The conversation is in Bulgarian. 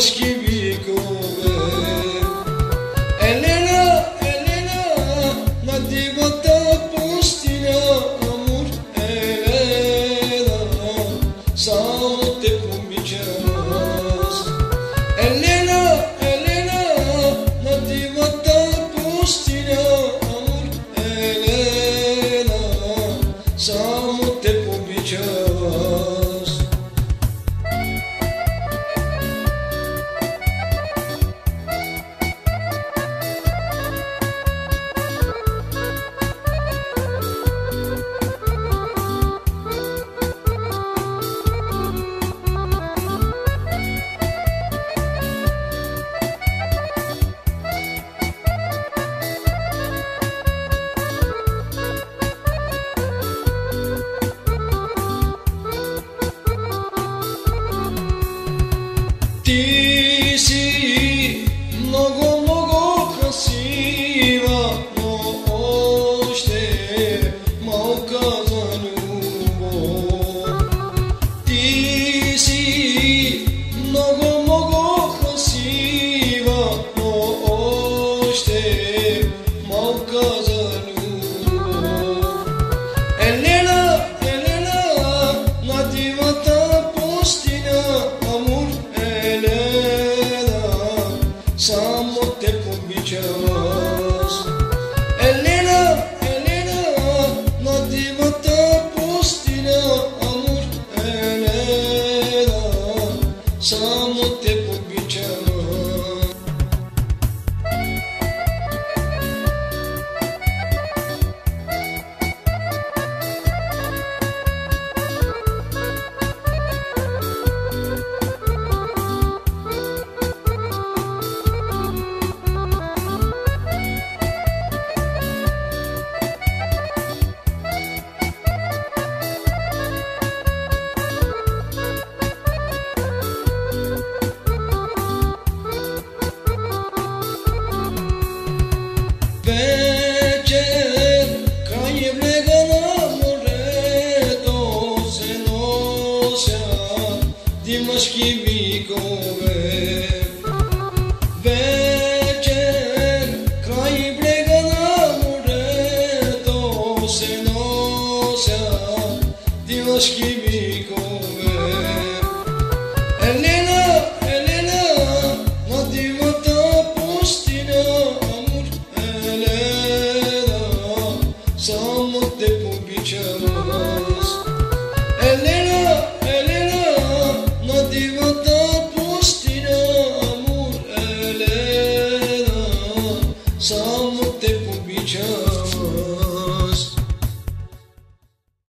dimashki vikove. Elena, Elena, na divata pustinja, amor, Elena, samo te pomičas. Elena, Elena, na divata pustinja, amor, Elena, samo te pomičas. Ти си много, много красива, но още малка за любов. Ти си много, много красива, но още малка за любов. Елена, Елена, на дивата пустиня, амор, само те обичаш. Елена, Елена, на дивата пустиня, амор, Елена, само те обичаш. Вечер, край брега на морето се носят димашки викове. Вечер, край брега на морето се носят димашки викове. Елена, Елена, на дивата пустиня, само те обичаш. Елена, Елена, на дивата пустиня, амор, Елена, само те обичаш.